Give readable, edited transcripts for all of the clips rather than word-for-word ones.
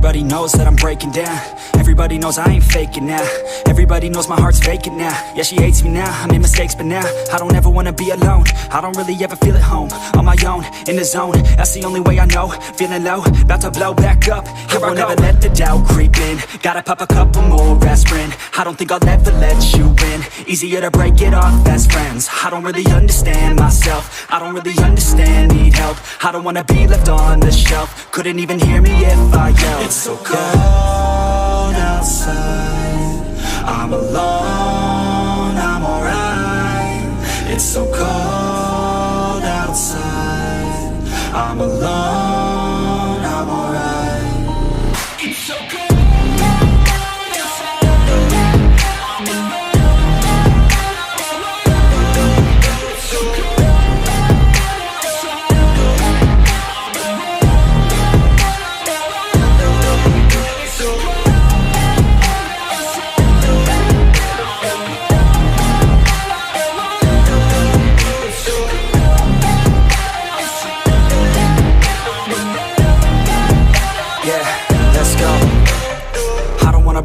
Everybody knows that I'm breaking down. Everybody knows I ain't faking now. Everybody knows my heart's vacant now. Yeah, she hates me now, I made mistakes but now I don't ever wanna be alone. I don't really ever feel at home. On my own, in the zone, that's the only way I know. Feeling low, about to blow back up. Here I won't ever let the doubt creep in. Gotta pop a couple more aspirin. I don't think I'll ever let you in. Easier to break it off best friends. I don't really understand myself. I don't really understand, need help. I don't wanna be left on the shelf. Couldn't even hear me if I yelled. It's so cold outside, I'm alone, I'm alright. It's so cold outside, I'm alone, I'm alright. It's so cold.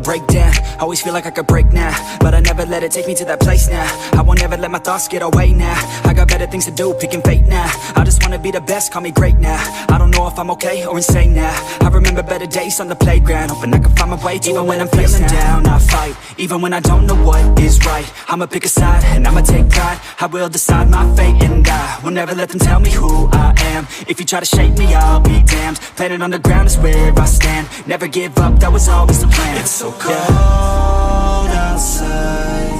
Break down, always feel like I could break now, but I never let it take me to that place now. I won't ever let my thoughts get away now. I got better things to do, picking fate now. I just wanna be the best, call me great now. I don't know if I'm okay or insane now. I remember better days on the playground, hoping I can find my way. Even when I'm feeling down, I fight. Even when I don't know what is right, I'ma pick a side and I'ma take pride. I will decide my fate and I will never let them tell me who I am. If you try to shape me, I'll be damned. Planet on the ground is where I stand. Never give up, that was always the plan. It's so cold outside,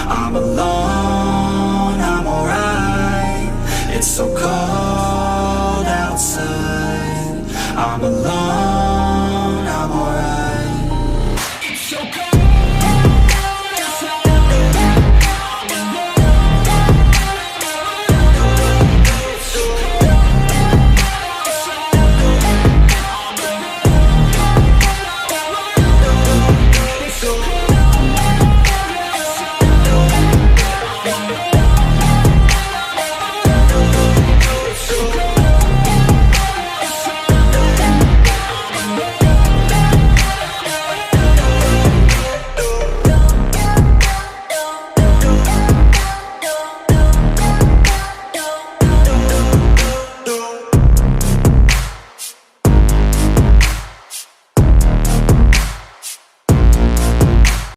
I'm alone, I'm alright. It's so cold outside, I'm alone.